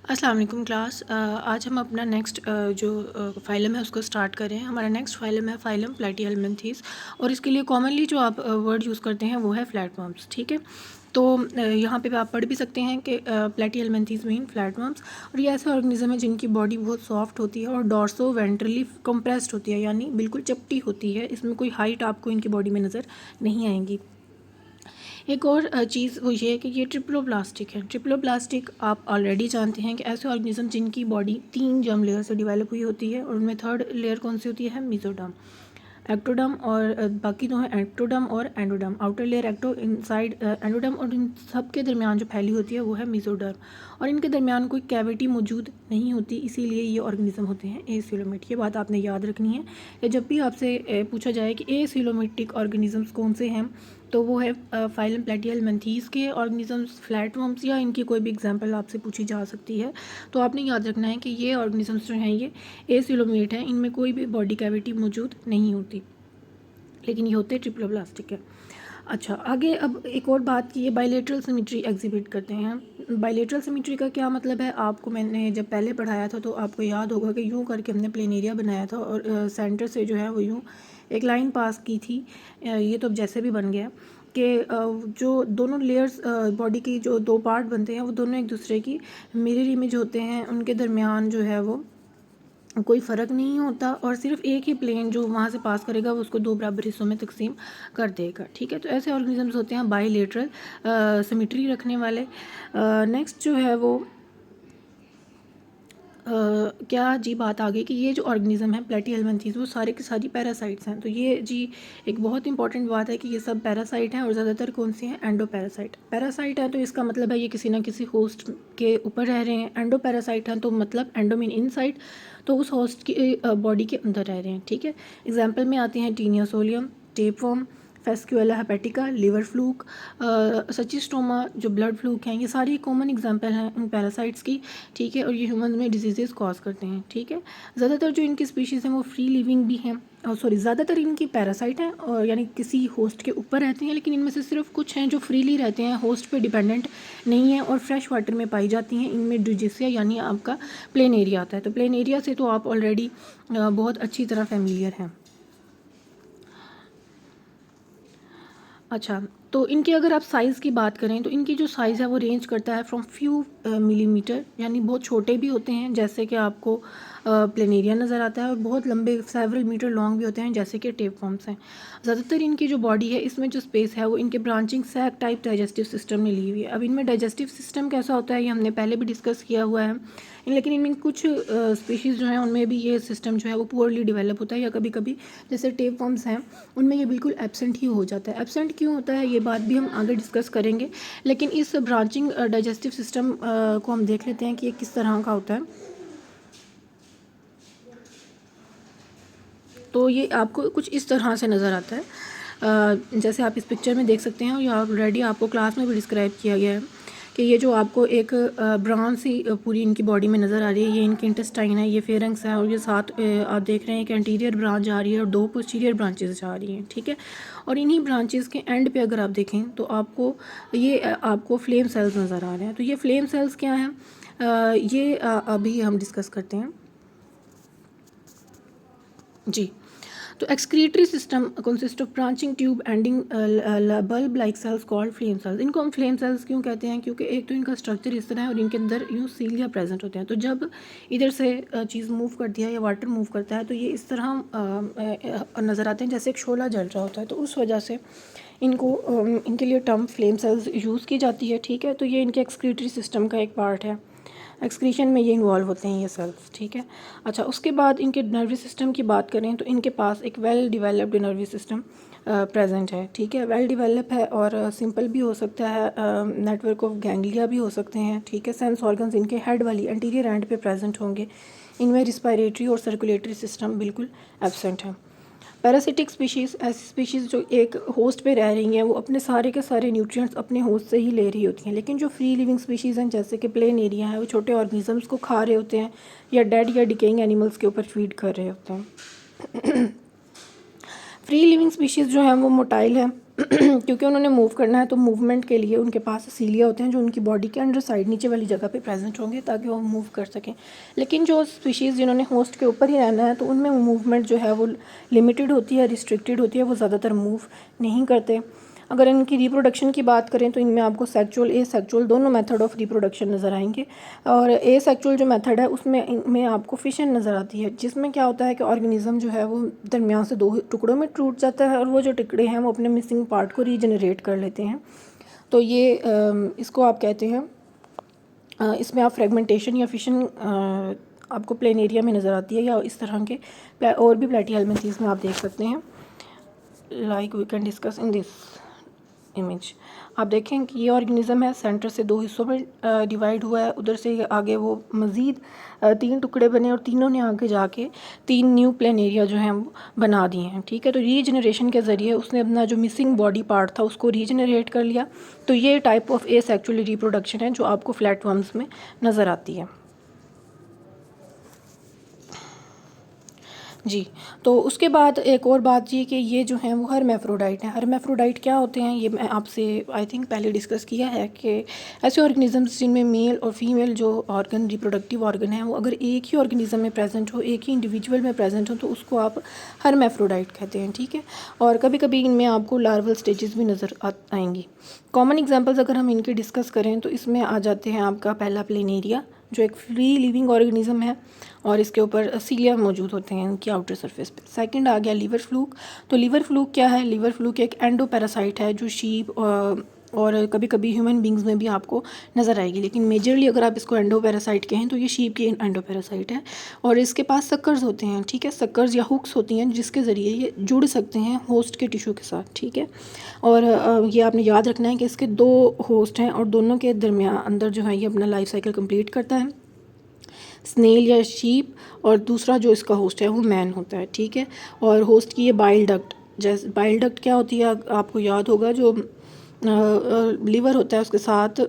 अस्सलाम वालेकुम क्लास। आज हम अपना नेक्स्ट जो फाइलम है उसको स्टार्ट कर रहे हैं। हमारा नेक्स्ट फाइलम है फाइलम प्लेटीहेल्मिन्थीस और इसके लिए कॉमनली जो आप वर्ड यूज़ करते हैं वो है फ्लैटवर्म्स। ठीक है, तो यहाँ पे आप पढ़ भी सकते हैं कि प्लेटीहेल्मिन्थीस मीन फ्लैटवर्म्स, और ये ऐसे ऑर्गेनिज्म है जिनकी बॉडी बहुत सॉफ्ट होती है और डॉर्सो वेंट्रली कंप्रेस्ड होती है, यानी बिल्कुल चपटी होती है। इसमें कोई हाइट आपको इनकी बॉडी में नज़र नहीं आएंगी। एक और चीज़ वो ये है कि ये ट्रिप्लोप्लास्टिक है। ट्रिप्लोप्लास्टिक आप ऑलरेडी जानते हैं कि ऐसे ऑर्गेनिज्म जिनकी बॉडी 3 जर्म लेयर से डेवलप हुई होती है, और उनमें थर्ड लेयर कौन सी होती है? मेसोडर्म, एक्टोडर्म, और बाकी दो हैं एक्टोडर्म और endoderm. Outer layer ecto, inside endoderm, और इन सब के दरमियान जो फैली होती है वो है मेसोडर्म, और इनके दरमियान कोई कैविटी मौजूद नहीं होती, इसीलिए ये ऑर्गेनिज्म होते हैं एसिलोमेट। ये बात आपने याद रखनी है कि जब भी आपसे पूछा जाए कि एसिलोमेटिक ऑर्गेनिजम्स कौन से हैं, तो वो है फाइलम प्लेटीहेल्मिन्थीस के ऑर्गेनिजम्स, फ्लैटवर्म्स, या इनकी कोई भी एग्जांपल आपसे पूछी जा सकती है। तो आपने याद रखना है कि ये ऑर्गेनिजम्स जो हैं ये एसिलोमेट हैं, इनमें कोई भी बॉडी कैविटी मौजूद नहीं होती, लेकिन ये होते ट्रिप्लोप्लास्टिक है। अच्छा, आगे अब एक और बात की, ये बायलेटरल सिमेट्री एग्जिबिट करते हैं। बायलेटरल सिमेट्री का क्या मतलब है? आपको मैंने जब पहले पढ़ाया था तो आपको याद होगा कि यूँ करके हमने प्लेन एरिया बनाया था और सेंटर से जो है वो यूँ एक लाइन पास की थी। ये तो अब जैसे भी बन गया कि जो दोनों लेयर्स बॉडी की जो दो पार्ट बनते हैं वो दोनों एक दूसरे की मिरर इमेज होते हैं, उनके दरमियान जो है वो कोई फ़र्क नहीं होता, और सिर्फ एक ही प्लेन जो वहाँ से पास करेगा वो उसको दो बराबर हिस्सों में तकसीम कर देगा। ठीक है, तो ऐसे ऑर्गेनिजम्स होते हैं बायलेटरल सिमेट्री रखने वाले। नेक्स्ट जो है वो क्या जी बात आ गई कि ये जो ऑर्गेनिज्म है प्लेटीहेल्मिन्थीस वो सारे के सारी पैरासाइट्स हैं। तो ये जी एक बहुत इंपॉर्टेंट बात है कि ये सब पैरासाइट हैं, और ज़्यादातर कौन सी हैं? Endo parasite. पैरासाइट है तो इसका मतलब है ये किसी ना किसी होस्ट के ऊपर रह रहे हैं। एंडो पैरासाइट हैं तो मतलब एंडो मीन इनसाइड, तो उस होस्ट की बॉडी के अंदर रह रहे हैं। ठीक है, एग्जाम्पल में आती हैं Taenia solium, tapeworm, Fasciola hepatica, liver fluke, Schistosoma जो ब्लड फ्लूक हैं, ये सारी कॉमन एग्जांपल हैं इन पैरासाइट्स की। ठीक है, और ये ह्यूमन में डिजीज़ कॉज करते हैं। ठीक है, ज़्यादातर जो इनकी स्पीशीज़ हैं वो फ्री लिविंग भी हैं, और सॉरी ज़्यादातर इनकी पैरासाइट हैं, और यानी किसी होस्ट के ऊपर रहते हैं, लेकिन इनमें से सिर्फ कुछ हैं जो फ्रीली रहते हैं, होस्ट पे डिपेंडेंट नहीं है और फ्रेश वाटर में पाई जाती हैं। इनमें ड्यूजिसिया यानी आपका प्लेन एरिया आता है। तो प्लेन एरिया से तो आप ऑलरेडी बहुत अच्छी तरह फेमिलियर हैं। अच्छा, तो इनकी अगर आप साइज़ की बात करें तो इनकी जो साइज़ है वो रेंज करता है फ्रॉम फ्यू मिलीमीटर, यानी बहुत छोटे भी होते हैं जैसे कि आपको प्लेनेरिया नज़र आता है, और बहुत लंबे सेवरल मीटर लॉन्ग भी होते हैं जैसे कि टेपवर्म्स हैं। ज़्यादातर इनकी जो बॉडी है इसमें जो स्पेस है वो इनके branching sac type digestive system ने ली हुई है। अब इनमें डाइजेस्टिव सिस्टम कैसा होता है ये हमने पहले भी डिस्कस किया हुआ है, लेकिन इनमें कुछ स्पीशीज़ जो हैं उनमें भी ये सिस्टम जो है वो पुअरली डेवलप होता है, या कभी कभी जैसे टेपवर्म्स हैं उनमें ये बिल्कुल एब्सेंट ही हो जाता है। एब्सेंट क्यों होता है ये बात भी हम आगे डिस्कस करेंगे, लेकिन इस ब्रांचिंग डाइजेस्टिव सिस्टम को हम देख लेते हैं कि ये किस तरह का होता है। तो ये आपको कुछ इस तरह से नज़र आता है, जैसे आप इस पिक्चर में देख सकते हैं, और ये ऑलरेडी आपको क्लास में भी डिस्क्राइब किया गया है कि ये जो आपको एक ब्रांच सी पूरी इनकी बॉडी में नज़र आ रही है, ये इनकी इंटेस्टाइन है, ये फेरेंक्स है, और ये साथ आप देख रहे हैं कि एंटीरियर ब्रांच जा रही है और दो पोस्टीरियर ब्रांचेस जा रही हैं। ठीक है, और इन्हीं ब्रांचेस के एंड पे अगर आप देखें तो आपको ये आपको फ्लेम सेल्स नज़र आ रहे हैं। तो ये फ्लेम सेल्स क्या हैं, ये अभी हम डिस्कस करते हैं जी। तो excretory system consist of branching tube ending bulb like cells called flame cells. इनको हम फ्लेम सेल्स क्यों कहते हैं? क्योंकि एक तो इनका स्ट्रक्चर इस तरह है और इनके अंदर यूँ सीलिया प्रेजेंट होते हैं। तो जब इधर से चीज़ मूव करती है या वाटर मूव करता है तो ये इस तरह नज़र आते हैं जैसे एक शोला जल रहा होता है। तो उस वजह से इनको इनके लिए टर्म फ्लेम सेल्स यूज़ की जाती है। ठीक है, तो ये इनके एक्सक्रीटरी सिस्टम का एक पार्ट है, एक्सक्रीशन में ये इन्वॉल्व होते हैं ये सेल्स। ठीक है, अच्छा, उसके बाद इनके नर्वस सिस्टम की बात करें तो इनके पास एक well developed nervous system present है। ठीक है, वेल डिवेलप है और सिंपल भी हो सकता है, नेटवर्क ऑफ गैंग्लिया भी हो सकते हैं। ठीक है, सेंस ऑर्गन्स इनके हेड वाली एंटीरियर एंड पे प्रेजेंट होंगे। इनमें रिस्पायरेटरी और सर्कुलेटरी सिस्टम बिल्कुल एब्सेंट है। पैरासिटिक स्पीशीज़ ऐसी स्पीशीज़ जो एक होस्ट पे रह रही हैं, वो अपने सारे के सारे न्यूट्रिएंट्स अपने होस्ट से ही ले रही होती हैं। लेकिन जो फ्री लिविंग स्पीशीज़ हैं जैसे कि प्लेन एरिया है, वो छोटे ऑर्गेनिजम्स को खा रहे होते हैं या डेड या डिकेइंग एनिमल्स के ऊपर फीड कर रहे होते हैं। फ्री लिविंग स्पीशीज़ जो हैं वो मोटाइल है क्योंकि उन्होंने मूव करना है, तो मूवमेंट के लिए उनके पास सीलिया होते हैं जो उनकी बॉडी के अंडर साइड नीचे वाली जगह पे प्रेजेंट होंगे ताकि वो मूव कर सकें। लेकिन जो स्पीशीज़ जिन्होंने होस्ट के ऊपर ही रहना है तो उनमें मूवमेंट जो है वो लिमिटेड होती है, रिस्ट्रिक्टेड होती है, वो ज़्यादातर मूव नहीं करते। अगर इनकी रिप्रोडक्शन की बात करें तो इनमें आपको सेक्चुअल ए सेक्चुअल दोनों मेथड ऑफ रिप्रोडक्शन नज़र आएंगे। और ए सेक्चुअल जो मेथड है उसमें इनमें आपको फिशन नज़र आती है, जिसमें क्या होता है कि ऑर्गेनिज्म जो है वो दरमियान से दो टुकड़ों में टूट जाता है और वो जो टुकड़े हैं वो अपने मिसिंग पार्ट को रीजनरेट कर लेते हैं। तो ये इसको आप कहते हैं, इसमें आप फ्रेगमेंटेशन या फिशन आपको प्लेन एरिया में नज़र आती है, या इस तरह के और भी प्लेटिहेल्मिन्थीज़ में आप देख सकते हैं। Like we can discuss in this image. आप देखें कि ये ऑर्गेनिज्म है, सेंटर से दो हिस्सों में डिवाइड हुआ है, उधर से आगे वो मज़ीद 3 टुकड़े बने और तीनों ने आगे जाके 3 न्यू प्लेन एरिया जो हैं वो बना दिए हैं। ठीक है, तो रीजनरेशन के ज़रिए उसने अपना जो मिसिंग बॉडी पार्ट था उसको रीजनरेट कर लिया। तो ये टाइप ऑफ एसेक्सुअल रिप्रोडक्शन है जो आपको फ्लैटवर्म्स में नज़र आती है। जी, तो उसके बाद एक और बात ये कि ये जो हैं वो हर्मैफ्रोडाइट हैं। हर्मैफ्रोडाइट क्या होते हैं, ये मैं आपसे आई थिंक पहले डिस्कस किया है कि ऐसे ऑर्गेनिजम्स जिनमें मेल और फीमेल जो ऑर्गन रिप्रोडक्टिव ऑर्गन है वो अगर एक ही ऑर्गेनिज्म में प्रेजेंट हो, एक ही इंडिविजुअल में प्रेजेंट हो, तो उसको आप हर्मैफ्रोडाइट कहते हैं। ठीक है, और कभी कभी इनमें आपको लार्वल स्टेजेस भी नज़र आएंगी। कॉमन एग्जाम्पल्स अगर हम इनके डिस्कस करें तो इसमें आ जाते हैं आपका पहला प्लेनेरिया जो एक फ्री लिविंग ऑर्गेनिज्म है और इसके ऊपर सीलिया मौजूद होते हैं इनकी आउटर सरफेस पे। सेकंड आ गया लीवर फ्लूक। तो लीवर फ्लूक क्या है, लीवर फ्लूक एक एंडोपैरासाइट है जो शीप और कभी कभी ह्यूमन बींग्स में भी आपको नज़र आएगी, लेकिन मेजरली अगर आप इसको एंडोपैरासाइट कहें तो ये शीप की एंडोपैरासाइट है। और इसके पास सक्कर्स होते हैं, ठीक है, सक्कर्स या हुक्स होती हैं जिसके ज़रिए ये जुड़ सकते हैं होस्ट के टिश्यू के साथ। ठीक है, और ये आपने याद रखना है कि इसके 2 होस्ट हैं और दोनों के दरमियान अंदर जो है ये अपना लाइफ साइकिल कंप्लीट करता है, स्नेल या शीप, और दूसरा जो इसका होस्ट है वो मैन होता है। ठीक है, और होस्ट की ये बाइल डक्ट, जैसे बाइल डक्ट क्या होती है आपको याद होगा, जो लीवर होता है उसके साथ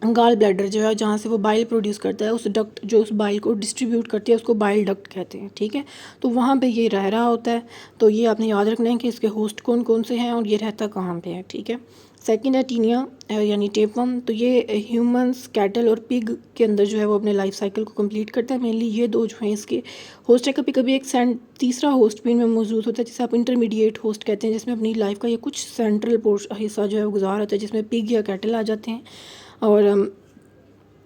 गाल ब्लैडर जो है जहाँ से वो बाइल प्रोड्यूस करता है, उस डक्ट जो उस बाइल को डिस्ट्रीब्यूट करती है उसको बाइल डक्ट कहते हैं। ठीक है, तो वहाँ पे ये रह रहा होता है। तो ये आपने याद रखना है कि इसके होस्ट कौन कौन से हैं और ये रहता कहाँ पे है। ठीक है, सेकंड है टीनिया यानी टेपवर्म। तो ये ह्यूमंस, कैटल और पिग के अंदर जो है वो अपने लाइफ साइकिल को कंप्लीट करता है। मेनली ये 2 जो हैं इसके होस्ट है। कभी कभी एक तीसरा होस्ट भी इनमें मौजूद होता है जिसे आप इंटरमीडिएट होस्ट कहते हैं, जिसमें अपनी लाइफ का ये कुछ सेंट्रल हिस्सा जो है वो गुजार होता है, जिसमें पिग या कैटल आ जाते हैं। और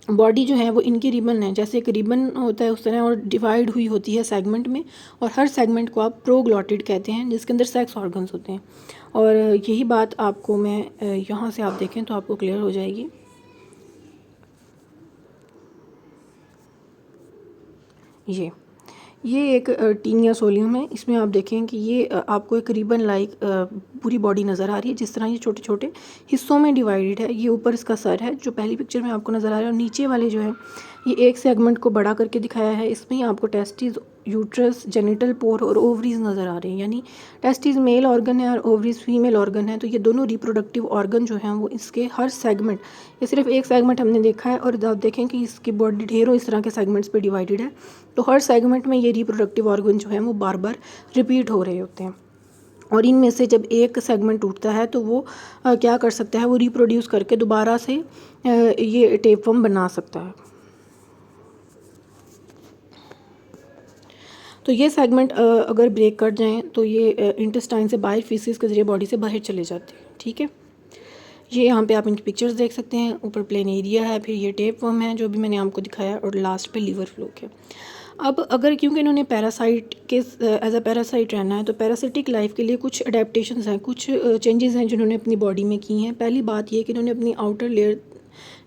बॉडी जो है वो इनकी रिबन है, जैसे एक रिबन होता है उस तरह, और डिवाइड हुई होती है सेगमेंट में, और हर सेगमेंट को आप प्रोग्लॉटिड कहते हैं जिसके अंदर सेक्स ऑर्गन्स होते हैं। और यही बात आपको मैं यहाँ से आप देखें तो आपको क्लियर हो जाएगी। ये एक टीनिया सोलियम है। इसमें आप देखें कि ये आपको एक रिबन लाइक पूरी बॉडी नज़र आ रही है, जिस तरह ये छोटे छोटे हिस्सों में डिवाइडेड है। ये ऊपर इसका सर है जो पहली पिक्चर में आपको नज़र आ रहा है, और नीचे वाले जो है ये एक सेगमेंट को बड़ा करके दिखाया है। इसमें ही आपको टेस्टिस, यूट्रस, जेनिटल पोर और ओवरीज नज़र आ रहे हैं, यानी टेस्टिस मेल ऑर्गन है और ओवरीज फीमेल ऑर्गन है। तो ये दोनों रिप्रोडक्टिव ऑर्गन जो हैं वो इसके हर सेगमेंट, ये सिर्फ एक सेगमेंट हमने देखा है, और आप देखें कि इसकी बॉडी ढेरों इस तरह के सेगमेंट्स पे डिवाइडेड है। तो हर सेगमेंट में ये रिप्रोडक्टिव ऑर्गन जो है वो बार बार रिपीट हो रहे होते हैं, और इनमें से जब एक सेगमेंट टूटता है तो वो क्या कर सकता है, वो रिप्रोड्यूस करके दोबारा से ये टेपवर्म बना सकता है। तो ये सेगमेंट अगर ब्रेक कर जाएं तो ये इंटेस्टाइन से बाहर फीसिस के ज़रिए बॉडी से बाहर चले जाते हैं। ठीक है, ये यहाँ पे आप इनकी पिक्चर्स देख सकते हैं। ऊपर प्लेन एरिया है, फिर ये टेपवर्म है जो भी मैंने आपको दिखाया, और लास्ट पे लीवर फ्लूक है। अब अगर क्योंकि इन्होंने पैरासाइट के एज अ पैरासाइट रहना है तो पैरासिटिक लाइफ के लिए कुछ अडेप्टेशंस हैं, कुछ चेंजेस हैं जिन्होंने अपनी बॉडी में की हैं। पहली बात ये कि इन्होंने अपनी आउटर लेयर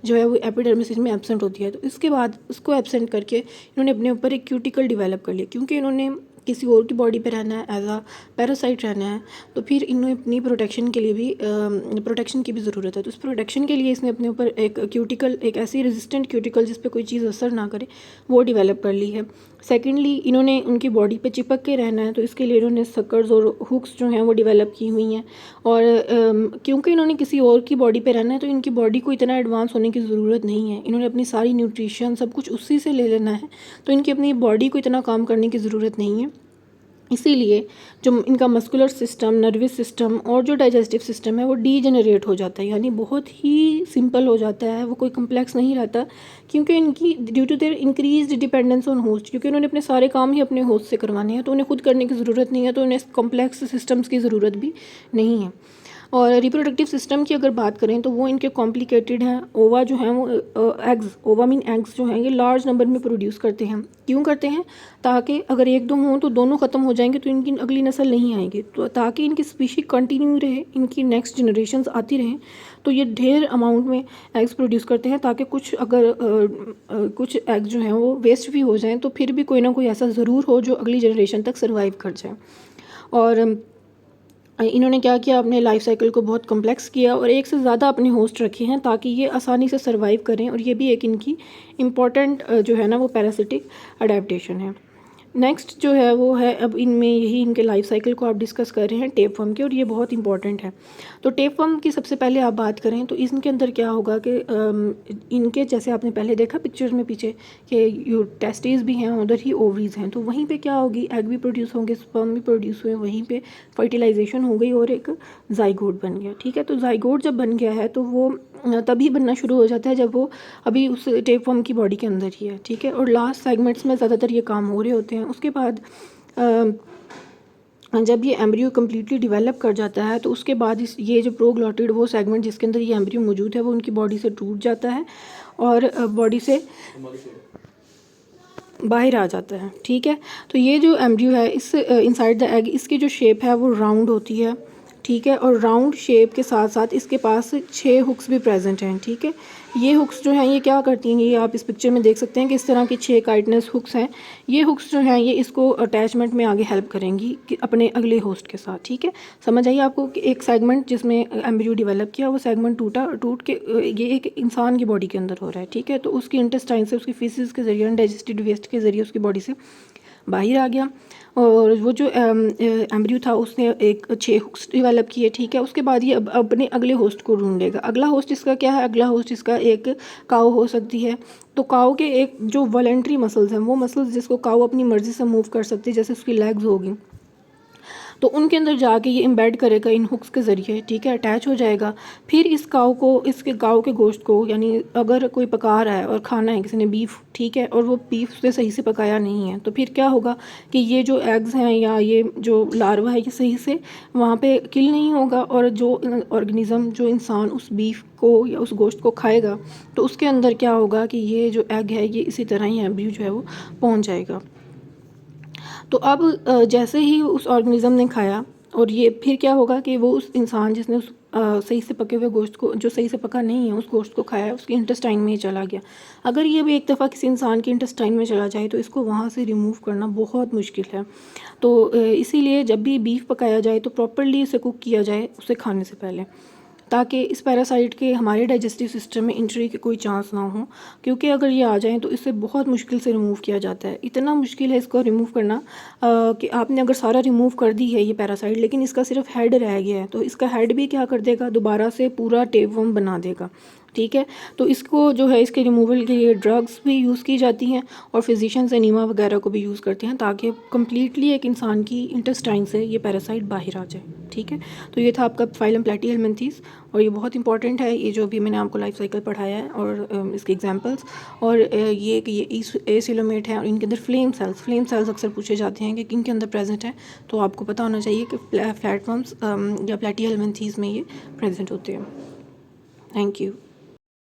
जो है वो एपिडर्मिस में एब्सेंट होती है, तो इसके बाद उसको एब्सेंट करके इन्होंने अपने ऊपर एक क्यूटिकल डेवलप कर लिया। क्योंकि इन्होंने किसी और की बॉडी पे रहना है, एज अ पैरासाइट रहना है, तो फिर इन्हें अपनी प्रोटेक्शन के लिए भी प्रोटेक्शन की भी ज़रूरत है। तो उस प्रोटेक्शन के लिए इसने अपने ऊपर एक क्यूटिकल, एक ऐसी रेजिस्टेंट क्यूटिकल जिस पे कोई चीज़ असर ना करे, वो डेवलप कर ली है। सेकेंडली, इन्होंने उनकी बॉडी पे चिपक के रहना है, तो इसके लिए इन्होंने सक्कर्स और हुक्स जो हैं वो डेवलप की हुई हैं। और क्योंकि इन्होंने किसी और की बॉडी पे रहना है तो इनकी बॉडी को इतना एडवांस होने की ज़रूरत नहीं है, इन्होंने अपनी सारी न्यूट्रिशन सब कुछ उसी से ले लेना है, तो इनकी अपनी बॉडी को इतना काम करने की ज़रूरत नहीं है। इसीलिए जो इनका मस्कुलर सिस्टम, नर्वस सिस्टम और जो डाइजेस्टिव सिस्टम है वो डीजेनरेट हो जाता है, यानी बहुत ही सिंपल हो जाता है, वो कोई कम्प्लेक्स नहीं रहता, क्योंकि इनकी due to their increased dependence on host, क्योंकि उन्होंने अपने सारे काम ही अपने होस्ट से करवाने हैं, तो उन्हें खुद करने की ज़रूरत नहीं है, तो उन्हें कम्प्लेक्स सिस्टम्स की ज़रूरत भी नहीं है। और रिप्रोडक्टिव सिस्टम की अगर बात करें तो वो इनके कॉम्प्लिकेटेड हैं। ओवा जो हैं वो एग्स, ओवा मीन एग्स जो हैं ये लार्ज नंबर में प्रोड्यूस करते हैं। क्यों करते हैं? ताकि अगर एक दो हों तो दोनों ख़त्म हो जाएंगे तो इनकी अगली नस्ल नहीं आएगी, तो ताकि इनकी स्पीशी कंटिन्यू रहे, इनकी नेक्स्ट जनरेशन्स आती रहें, तो ये ढेर अमाउंट में एग्स प्रोड्यूस करते हैं, ताकि कुछ अगर कुछ एग्स जो हैं वो वेस्ट भी हो जाएँ तो फिर भी कोई ना कोई ऐसा ज़रूर हो जो अगली जनरेशन तक सर्वाइव कर जाए। और इन्होंने क्या किया, अपने लाइफ साइकिल को बहुत कम्प्लेक्स किया और एक से ज़्यादा अपने होस्ट रखे हैं ताकि ये आसानी से सर्वाइव करें, और ये भी एक इनकी इम्पॉर्टेंट जो है ना वो पैरासिटिक अडेप्टेशन है। नेक्स्ट जो है वो है, अब इनमें यही इनके लाइफ साइकिल को आप डिस्कस कर रहे हैं टेपवर्म के, और ये बहुत इंपॉर्टेंट है। तो टेपवर्म की सबसे पहले आप बात करें तो इनके अंदर क्या होगा कि इनके जैसे आपने पहले देखा पिक्चर में पीछे कि यो टेस्टिस भी हैं, उधर ही ओवरीज हैं, तो वहीं पे क्या होगी, एग भी प्रोड्यूस होंगे, स्पर्म भी प्रोड्यूस हुए, वहीं पे फर्टिलाइजेशन हो गई और एक जाइगोट बन गया। ठीक है, तो जाइगोट जब बन गया है तो वो तभी बनना शुरू हो जाता है जब वो अभी उस टेपवर्म की बॉडी के अंदर ही है। ठीक है, और लास्ट सेगमेंट्स में ज़्यादातर ये काम हो रहे होते हैं। उसके बाद जब ये एम्ब्रियो कम्प्लीटली डेवलप कर जाता है तो उसके बाद ये जो प्रोग्लॉटिड वो सेगमेंट जिसके अंदर ये एम्ब्रियो मौजूद है वो उनकी बॉडी से टूट जाता है और बॉडी से बाहर आ जाता है। ठीक है, तो ये जो एम्ब्रियो है इस इनसाइड द एग, इसकी जो शेप है वो राउंड होती है। ठीक है, और राउंड शेप के साथ साथ इसके पास 6 हुक्स भी प्रेजेंट हैं। ठीक है, ये हुक्स जो हैं ये क्या करती हैं, ये आप इस पिक्चर में देख सकते हैं कि इस तरह की 6 काइटनेस हुक्स हैं। ये हुक्स जो हैं ये इसको अटैचमेंट में आगे हेल्प करेंगी कि अपने अगले होस्ट के साथ। ठीक है, समझ आइए आपको कि एक सेगमेंट जिसमें एम्ब्रियो डेवलप किया वो सेगमेंट टूट के ये एक इंसान की बॉडी के अंदर हो रहा है। ठीक है, तो उसकी इंटेस्टाइन से, उसकी फीसिस के ज़रिए, अनडाइजेस्टेड वेस्ट के ज़रिए उसकी बॉडी से बाहर आ गया, और वो जो एम्ब्रियो था उसने एक 6 हुक्स डेवलप किए। ठीक है, उसके बाद ये अपने अगले होस्ट को ढूंढेगा। अगला होस्ट इसका क्या है? अगला होस्ट इसका एक काऊ हो सकती है। तो काऊ के एक जो वॉलेंट्री मसल्स हैं, वो मसल्स जिसको काऊ अपनी मर्ज़ी से मूव कर सकती है, जैसे उसकी लेग्स होगी, तो उनके अंदर जाके ये एम्बेड करेगा इन हुक्स के ज़रिए। ठीक है, अटैच हो जाएगा। फिर इस काऊ को, इसके काऊ के गोश्त को, यानी अगर कोई पका रहा है और खाना है किसी ने बीफ, ठीक है, और वो बीफ उसने सही से पकाया नहीं है, तो फिर क्या होगा कि ये जो एग्स हैं या ये जो लार्वा है ये सही से वहाँ पे किल नहीं होगा, और जो ऑर्गेनिज़म, जो इंसान उस बीफ को या उस गोश्त को खाएगा, तो उसके अंदर क्या होगा कि ये जो एग है ये इसी तरह ही एम्ब्रियो जो है वो पहुँच जाएगा। तो अब जैसे ही उस ऑर्गेनिज़म ने खाया, और ये फिर क्या होगा कि वो उस इंसान जिसने उस सही से पके हुए गोश्त को, जो सही से पका नहीं है, उस गोश्त को खाया, उसकी इंटेस्टाइन में ही चला गया। अगर ये भी एक दफ़ा किसी इंसान की इंटेस्टाइन में चला जाए तो इसको वहाँ से रिमूव करना बहुत मुश्किल है। तो इसीलिए जब भी बीफ पकाया जाए तो प्रॉपरली उसे कुक किया जाए उसे खाने से पहले, ताकि इस पैरासाइट के हमारे डाइजेस्टिव सिस्टम में इंट्री के कोई चांस ना हो, क्योंकि अगर ये आ जाएं तो इसे बहुत मुश्किल से रिमूव किया जाता है। इतना मुश्किल है इसको रिमूव करना कि आपने अगर सारा रिमूव कर दी है ये पैरासाइट, लेकिन इसका सिर्फ हेड रह गया है, तो इसका हेड भी क्या कर देगा, दोबारा से पूरा टेपवर्म बना देगा। ठीक है, तो इसको जो है इसके रिमूवल के लिए ड्रग्स भी यूज़ की जाती हैं, और फिजिशियंस एनीमा वगैरह को भी यूज़ करते हैं, ताकि कम्प्लीटली एक इंसान की इंटेस्टाइन से ये पैरासाइट बाहर आ जाए। ठीक है, तो ये था आपका फाइलम प्लैटीहेलमिन्थेस, और ये बहुत इंपॉर्टेंट है, ये जो भी मैंने आपको लाइफ साइकिल पढ़ाया है और इसके एग्जांपल्स, और ये एसिलोमेट है, और इनके अंदर फ्लेम सेल्स अक्सर पूछे जाते हैं कि किन के अंदर प्रेजेंट है, तो आपको पता होना चाहिए कि फ्लैटवर्म्स या प्लैटीहेलमिन्थेस में ये प्रेजेंट होते हैं। Thank you.